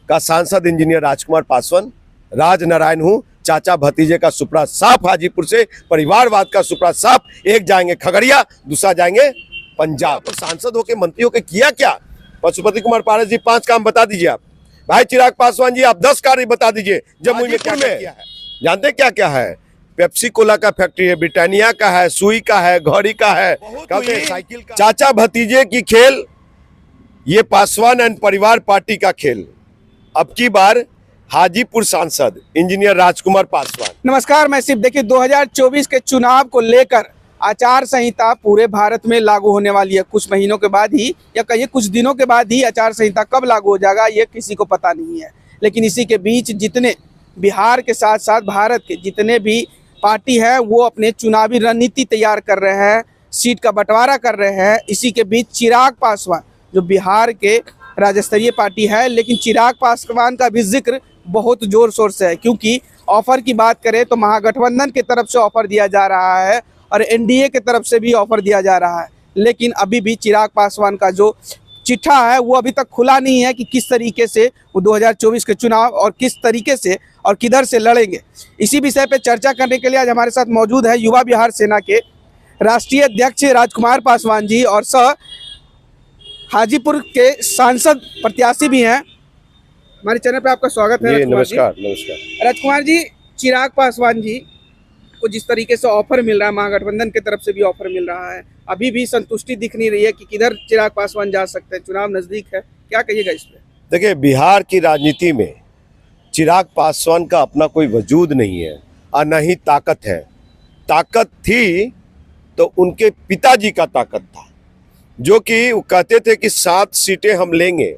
का सांसद इंजीनियर राजकुमार पासवान। राज नारायण हूँ, चाचा भतीजे का सुपड़ा साफ हाजीपुर से, परिवारवाद का सुपड़ा साफ। एक जाएंगे खगड़िया, दूसरा जाएंगे पंजाब। तो सांसद होके मंत्री होके किया क्या? पशुपति कुमार पारस जी 5 काम बता दीजिए आप। भाई चिराग पासवान जी आप 10 कार्य बता दीजिए जमुई में क्या किया है। जानते क्या क्या है? पेप्सी कोला का फैक्ट्री है, ब्रिटानिया का है, सुई का है, घड़ी का है, साइकिल का। चाचा भतीजे की खेल, ये पासवान एंड परिवार पार्टी का खेल। अब की बार हाजीपुर सांसद इंजीनियर राजकुमार पासवान। नमस्कार, मैं सिर्फ देखिए 2024 के चुनाव को लेकर आचार संहिता पूरे भारत में लागू होने वाली है। कुछ महीनों के बाद ही या कहिए कुछ दिनों के बाद ही आचार संहिता कब लागू हो जाएगा ये किसी को पता नहीं है। लेकिन इसी के बीच जितने बिहार के साथ साथ भारत के जितने भी पार्टी है वो अपने चुनावी रणनीति तैयार कर रहे हैं, सीट का बंटवारा कर रहे हैं। इसी के बीच चिराग पासवान जो बिहार के राज्य स्तरीय पार्टी है, लेकिन चिराग पासवान का भी जिक्र बहुत जोर शोर से है, क्योंकि ऑफर की बात करें तो महागठबंधन की तरफ से ऑफर दिया जा रहा है और एनडीए की तरफ से भी ऑफर दिया जा रहा है। लेकिन अभी भी चिराग पासवान का जो चिट्ठा है वो अभी तक खुला नहीं है कि किस तरीके से वो 2024 के चुनाव और किस तरीके से और किधर से लड़ेंगे। इसी विषय पे चर्चा करने के लिए आज हमारे साथ मौजूद है युवा बिहार सेना के राष्ट्रीय अध्यक्ष राजकुमार पासवान जी और सह हाजीपुर के सांसद प्रत्याशी भी हैं। हमारे चैनल पे आपका स्वागत है। नमस्कार। नमस्कार राजकुमार जी, चिराग पासवान जी को जिस तरीके से ऑफर मिल रहा है, महागठबंधन की तरफ से भी ऑफर मिल रहा है, अभी भी संतुष्टि दिख नहीं रही है कि किधर चिराग पासवान जा सकते हैं। चुनाव नजदीक है, क्या कहिएगा इस पे? देखिए, बिहार की राजनीति में चिराग पासवान का अपना कोई वजूद नहीं है और न ही ताकत है। ताकत थी तो उनके पिताजी का ताकत था, जो कि वो कहते थे कि 7 सीटें हम लेंगे,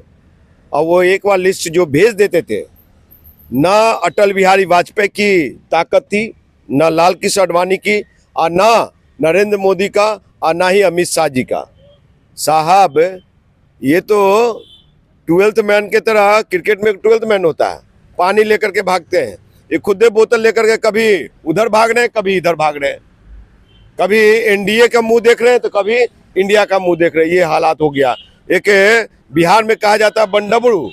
और वो एक बार लिस्ट जो भेज देते थे। ना अटल बिहारी वाजपेयी की ताकत थी, ना लाल कृष्ण आडवाणी की, और ना नरेंद्र मोदी का, और ना ही अमित शाह जी का। साहब, ये तो 12th मैन के तरह, क्रिकेट में 12th मैन होता है, पानी लेकर के भागते हैं। ये खुदे बोतल लेकर के कभी उधर भाग रहे हैं, कभी इधर भाग रहे हैं, कभी एनडीए का मुंह देख रहे हैं तो कभी इंडिया का मुंह देख रहे हैं। ये हालात हो गया। एक बिहार में कहा जाता है बंडमरू,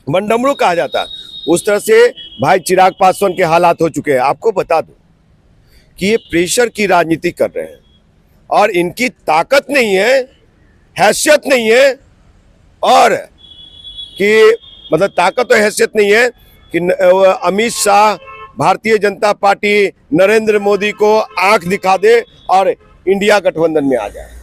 बंडमरू कहा जाता है। उस तरह से भाई चिराग पासवान के हालात हो चुके हैं। आपको बता दूं कि ये प्रेशर की राजनीति कर रहे हैं और इनकी ताकत नहीं है, हैसियत नहीं है, और कि मतलब ताकत और हैसियत नहीं है कि अमित शाह, भारतीय जनता पार्टी नरेंद्र मोदी को आंख दिखा दे और इंडिया गठबंधन में आ जाए।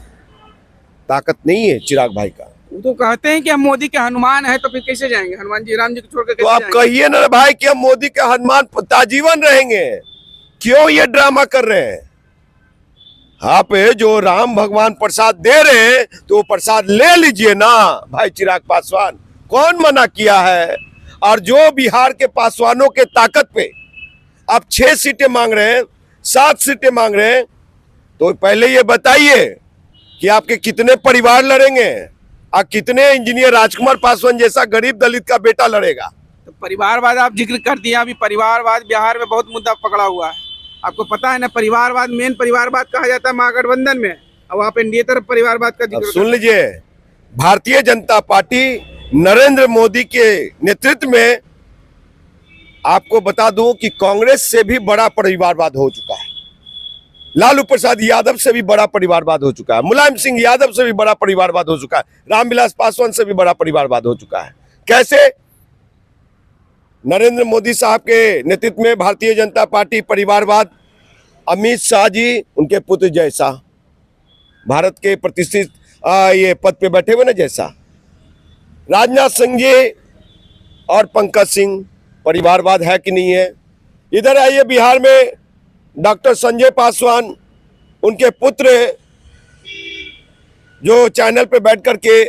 ताकत नहीं है चिराग भाई का। वो तो कहते हैं कि हम मोदी के हनुमान हैं, तो फिर कैसे जाएंगे? हनुमान जी राम जी को छोड़कर तो आप कहिए ना भाई कि हम मोदी के हनुमान ताजीवन रहेंगे। क्यों ये ड्रामा कर रहे हैं? आप जो राम भगवान प्रसाद दे रहे हैं तो वो प्रसाद ले लीजिए ना भाई चिराग पासवान। कौन मना किया है? और जो बिहार के पासवानों के ताकत पे आप 6 सीटें मांग रहे हैं, 7 सीटें मांग रहे हैं, तो पहले ये बताइए कि आपके कितने परिवार लड़ेंगे और कितने इंजीनियर राजकुमार पासवान जैसा गरीब दलित का बेटा लड़ेगा? तो परिवारवाद आप जिक्र कर दिया। अभी परिवारवाद बिहार में बहुत मुद्दा पकड़ा हुआ है, आपको पता है ना। परिवारवाद, मेन परिवारवाद कहा जाता है महागठबंधन में, अब आप एनडीए तरफ परिवारवाद का जिक्र सुन लीजिए। भारतीय जनता पार्टी नरेंद्र मोदी के नेतृत्व में, आपको बता दूं कि कांग्रेस से भी बड़ा परिवारवाद हो चुका है, लालू प्रसाद यादव से भी बड़ा परिवारवाद हो चुका है, मुलायम सिंह यादव से भी बड़ा परिवारवाद हो चुका है, रामविलास पासवान से भी बड़ा परिवारवाद हो चुका है। कैसे? नरेंद्र मोदी साहब के नेतृत्व में भारतीय जनता पार्टी परिवारवाद, अमित शाह जी उनके पुत्र जैसा, भारत के प्रतिष्ठित ये पद पे बैठे हुए ना जैसा, राजनाथ सिंह जी और पंकज सिंह, परिवारवाद है कि नहीं है? इधर आइए बिहार में डॉक्टर संजय पासवान, उनके पुत्र जो चैनल पे बैठ करके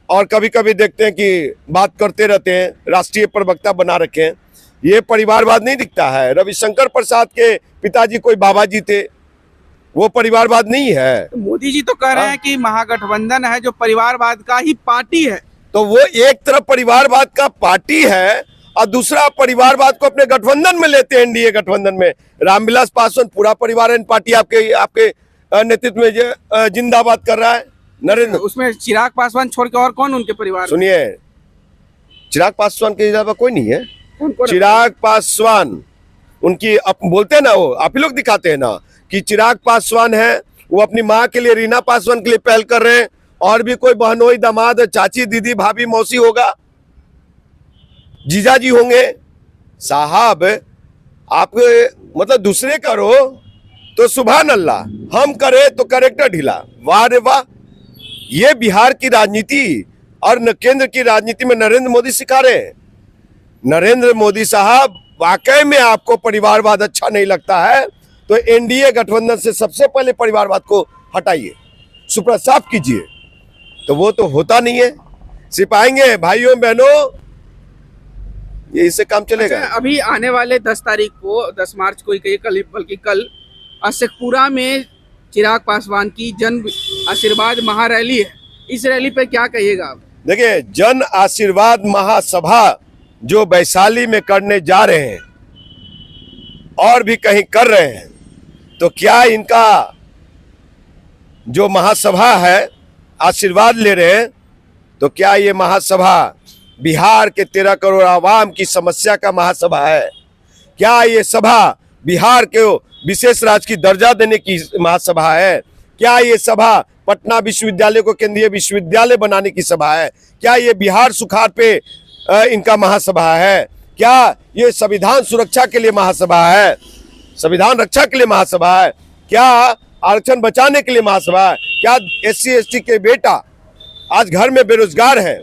और कभी कभी देखते हैं कि बात करते रहते हैं, राष्ट्रीय प्रवक्ता बना रखे हैं। ये परिवारवाद नहीं दिखता है? रविशंकर प्रसाद के पिताजी कोई बाबा जी थे, वो परिवारवाद नहीं है? तो मोदी जी तो कह रहे हैं कि महागठबंधन है जो परिवारवाद का ही पार्टी है। तो वो एक तरफ परिवारवाद का पार्टी है और दूसरा परिवारवाद को अपने गठबंधन में लेते हैं, एनडीए गठबंधन में। रामविलास पासवान पूरा परिवार पार्टी आपके नेतृत्व में जिंदाबाद कर रहा है। नरेंद्र, उसमें चिराग पासवान छोड़ के और कौन उनके परिवार? सुनिए, चिराग पासवान के अलावा कोई नहीं है। कौन कौन? चिराग पासवान उनकी बोलते हैं ना, वो आप ही लोग दिखाते हैं ना कि चिराग पासवान है, वो अपनी माँ के लिए, रीना पासवान के लिए पहल कर रहे हैं। और भी कोई बहनोई, दामाद, चाची, दीदी, भाभी, मौसी होगा, जीजाजी होंगे। साहब आप मतलब दूसरे करो तो सुभान अल्लाह, हम करे तो करेक्टर ढीला। वाह रे वाह, ये बिहार की राजनीति और केंद्र की राजनीति में नरेंद्र मोदी सिखा रहे हैं। नरेंद्र मोदी साहब, वाकई में आपको परिवारवाद अच्छा नहीं लगता है तो एनडीए गठबंधन से सबसे पहले परिवारवाद को हटाइए, सुप्रसाफ कीजिए। तो वो तो होता नहीं है। सिपाएंगे भाइयों बहनों, ये इससे काम चलेगा। अच्छा, अभी आने वाले 10 तारीख को, 10 मार्च को ही कहिए, कल बल्कि कल शेखपुरा में चिराग पासवान की जन आशीर्वाद महारैली है। इस रैली पे क्या कहिएगा आप? देखिए, जन आशीर्वाद महासभा जो वैशाली में करने जा रहे हैं और भी कहीं कर रहे हैं, तो क्या इनका जो महासभा है, आशीर्वाद ले रहे हैं, तो क्या ये महासभा बिहार के 13 करोड़ आवाम की समस्या का महासभा है? क्या ये सभा बिहार के विशेष राज्य की दर्जा देने की महासभा है? क्या ये सभा पटना विश्वविद्यालय को केंद्रीय विश्वविद्यालय बनाने की सभा है? क्या ये बिहार सुखाड़ पे इनका महासभा है? क्या ये संविधान सुरक्षा के लिए महासभा है, संविधान रक्षा के लिए महासभा है? क्या आरक्षण बचाने के लिए महासभा है? क्या SC ST के बेटा आज घर में बेरोजगार है,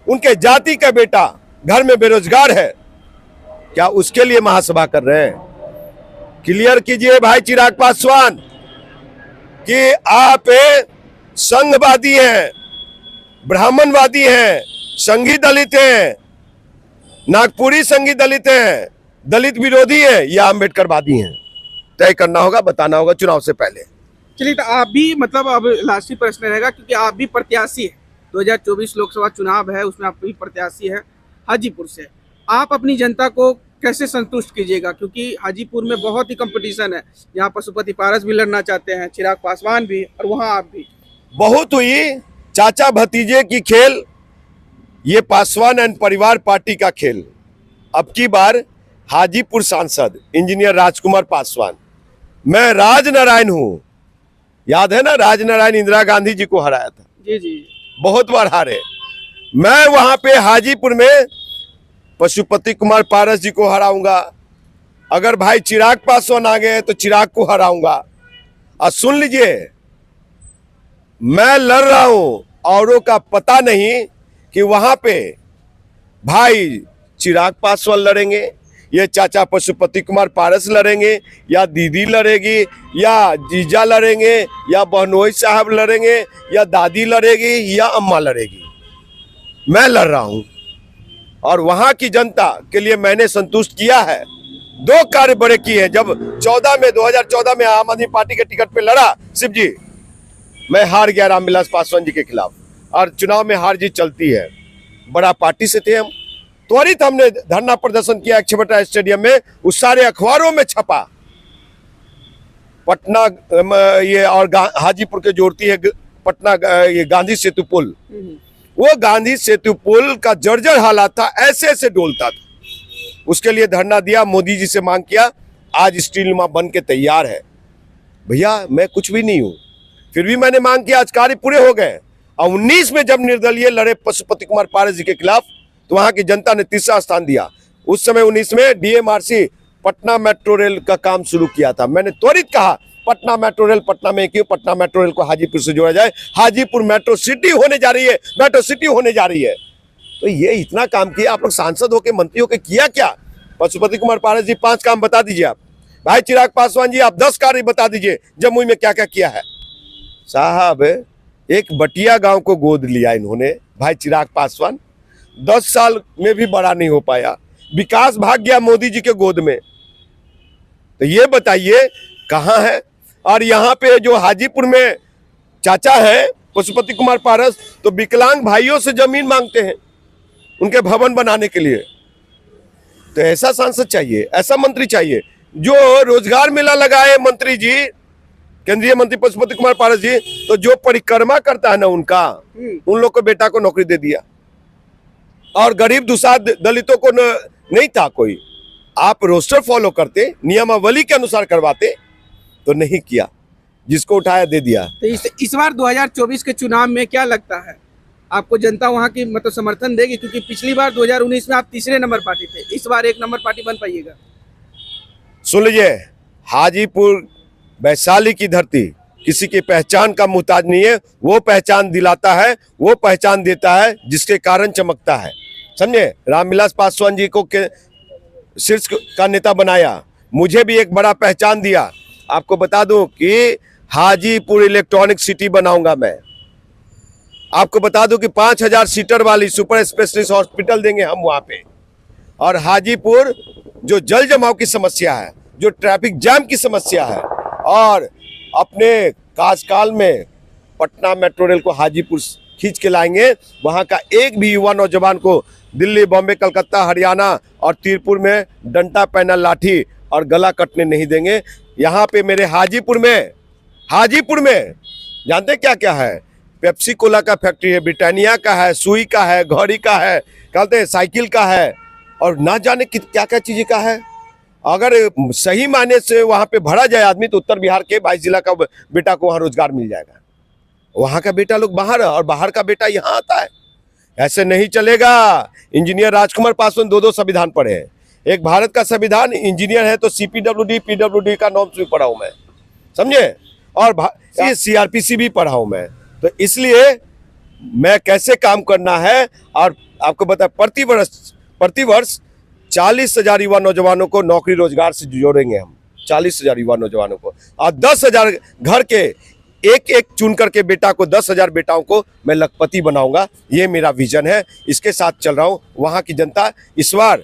उनके जाति का बेटा घर में बेरोजगार है, क्या उसके लिए महासभा कर रहे हैं? क्लियर कीजिए भाई चिराग पासवान कि आप संघवादी हैं, ब्राह्मणवादी हैं, संघी दलित हैं, नागपुरी संघी दलित हैं, दलित विरोधी हैं या अम्बेडकरवादी हैं? तय करना होगा, बताना होगा चुनाव से पहले। चलिए, तो आप भी, मतलब अब लास्ट ही प्रश्न रहेगा क्योंकि आप भी प्रत्याशी है, 2024 लोकसभा चुनाव है, उसमें आप भी प्रत्याशी है हाजीपुर से। आप अपनी जनता को कैसे संतुष्ट कीजिएगा, क्योंकि हाजीपुर में बहुत ही कंपटीशन है, यहाँ पशुपति पारस भी लड़ना चाहते हैं, चिराग पासवान भी, और वहाँ आप भी। बहुत हुई चाचा भतीजे की खेल, ये पासवान एंड परिवार पार्टी का खेल। अब की बार हाजीपुर सांसद इंजीनियर राजकुमार पासवान, मैं राजनारायण हूं, याद है ना, राजनारायण इंदिरा गांधी जी को हराया था, जी जी, बहुत बार हारे। मैं वहां पे हाजीपुर में पशुपति कुमार पारस जी को हराऊंगा। अगर भाई चिराग पासवान आ गए तो चिराग को हराऊंगा। और सुन लीजिए, मैं लड़ रहा हूं, औरों का पता नहीं कि वहां पे भाई चिराग पासवान लड़ेंगे, ये चाचा पशुपति कुमार पारस लड़ेंगे, या दीदी लड़ेगी, या जीजा लड़ेंगे, या बहनोई साहब लड़ेंगे, या दादी लड़ेगी, या अम्मा लड़ेगी। मैं लड़ रहा हूं और वहां की जनता के लिए मैंने संतुष्ट किया है। 2 कार्य बड़े किए हैं। जब 2014 में आम आदमी पार्टी के टिकट पे लड़ा शिव जी, मैं हार गया रामविलास पासवान जी के खिलाफ, और चुनाव में हार जीत चलती है। बड़ा पार्टी से थे हम, त्वरित हमने धरना प्रदर्शन किया 106 स्टेडियम में, उस सारे अखबारों में छपा। पटना ये और हाजीपुर के जोड़ती है पटना ये गांधी सेतु पुल, वो गांधी सेतु पुल का जर्जर हालात था, ऐसे ऐसे डोलता था। उसके लिए धरना दिया, मोदी जी से मांग किया, आज स्टील नुमा बन के तैयार है। भैया मैं कुछ भी नहीं हूं, फिर भी मैंने मांग किया, आज कार्य पूरे हो गए। और 19 में जब निर्दलीय लड़े पशुपति कुमार पारस जी के खिलाफ, तो वहां की जनता ने 3रा स्थान दिया। उस समय 19 में DMRC पटना मेट्रो रेल का काम शुरू किया था। मैंने त्वरित कहा पटना मेट्रो रेल पटना में क्यों, पटना मेट्रो रेल को हाजीपुर से जोड़ा जाए, हाजीपुर मेट्रो सिटी होने जा रही है, मेट्रो सिटी होने जा रही है। तो ये इतना काम किया, आप लोग सांसद होके, मंत्री होके किया क्या? पशुपति कुमार पारस जी 5 काम बता दीजिए आप, भाई चिराग पासवान जी आप 10 कार्य बता दीजिए जमुई में क्या क्या किया है। साहब एक बटिया गांव को गोद लिया इन्होंने, भाई चिराग पासवान 10 साल में भी बड़ा नहीं हो पाया, विकास भाग गया मोदी जी के गोद में। तो ये बताइए कहां है? और यहाँ पे जो हाजीपुर में चाचा है पशुपति कुमार पारस, तो विकलांग भाइयों से जमीन मांगते हैं उनके भवन बनाने के लिए। तो ऐसा सांसद चाहिए, ऐसा मंत्री चाहिए जो रोजगार मेला लगाए। मंत्री जी, केंद्रीय मंत्री पशुपति कुमार पारस जी, तो जो परिक्रमा करता है ना उनका, उन लोग को बेटा को नौकरी दे दिया। और गरीब दुसाध दलितों को नहीं था कोई। आप रोस्टर फॉलो करते, नियमावली के अनुसार करवाते, तो नहीं किया, जिसको उठाया दे दिया। तो इस बार 2024 के चुनाव में क्या लगता है आपको, जनता वहां की मतलब समर्थन देगी? क्योंकि पिछली बार 2019 में आप तीसरे नंबर पार्टी थे, इस बार एक नंबर पार्टी बन पाइएगा? सुन लीजिए, हाजीपुर वैशाली की धरती किसी की पहचान का मुहताज नहीं है। वो पहचान दिलाता है, वो पहचान देता है जिसके कारण चमकता है। समझे? रामविलास पासवान जी को शीर्ष का नेता बनाया, मुझे भी एक बड़ा पहचान दिया। आपको बता दूं कि हाजीपुर इलेक्ट्रॉनिक सिटी बनाऊंगा मैं। आपको बता दूं कि 5000 सीटर वाली सुपर स्पेशलिस्ट हॉस्पिटल देंगे हम वहां पे। और हाजीपुर जो जल जमाव की समस्या है, जो ट्रैफिक जैम की समस्या है, और अपने कार्यकाल में पटना मेट्रो रेल को हाजीपुर खींच के लाएंगे। वहां का एक भी युवा नौजवान को दिल्ली, बॉम्बे, कलकत्ता, हरियाणा और तीरपुर में डंडा पैनल, लाठी और गला कटने नहीं देंगे। यहाँ पे मेरे हाजीपुर में जानते क्या क्या है? पेप्सी कोला का फैक्ट्री है, ब्रिटानिया का है, सुई का है, घड़ी का है, कहते हैं साइकिल का है, और ना जाने क्या क्या चीज़ का है। अगर सही मायने से वहाँ पे भरा जाए आदमी, तो उत्तर बिहार के 22 जिला का बेटा को वहाँ रोजगार मिल जाएगा। वहाँ का बेटा लोग बाहर और बाहर का बेटा यहाँ आता है। ऐसे नहीं चलेगा। इंजीनियर राजकुमार पासवान 2 संविधान पढ़े हैं। एक भारत का संविधान, इंजीनियर है तो CPWD, PWD का नॉर्म्स भी पढ़ा हूँ मैं, समझे? और CRPC भी पढ़ा हूँ मैं। तो इसलिए मैं कैसे काम करना है, और आपको बता, प्रतिवर्ष 40,000 युवा नौजवानों को नौकरी रोजगार से जोड़ेंगे हम। 40,000 युवा नौजवानों को, और 10,000 घर के एक चुन करके बेटा को, 10,000 बेटाओं को मैं लखपति बनाऊंगा। ये मेरा विजन है, इसके साथ चल रहा हूं। वहां की जनता, इस बार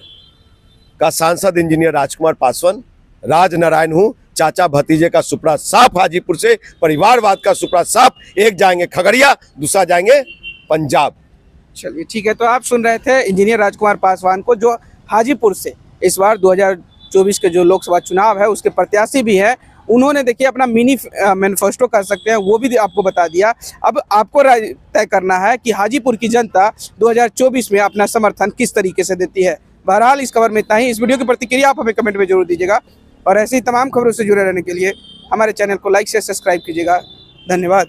का सांसद इंजीनियर राजकुमार पासवान, राजनारायण हूं, चाचा भतीजे का सुपड़ा साफ हाजीपुर से, परिवारवाद का सुपड़ा साफ। एक जाएंगे खगड़िया, दूसरा जाएंगे पंजाब। चलिए ठीक है। तो आप सुन रहे थे इंजीनियर राजकुमार पासवान को, जो हाजीपुर से इस बार 2024 के जो लोकसभा चुनाव है उसके प्रत्याशी भी है। उन्होंने देखिए अपना मिनी मैनिफेस्टो कर सकते हैं, वो भी आपको बता दिया। अब आपको तय करना है कि हाजीपुर की जनता 2024 में अपना समर्थन किस तरीके से देती है। बहरहाल इस खबर में इतना ही। इस वीडियो की प्रतिक्रिया आप हमें कमेंट में जरूर दीजिएगा, और ऐसी तमाम खबरों से जुड़े रहने के लिए हमारे चैनल को लाइक से सब्सक्राइब कीजिएगा। धन्यवाद।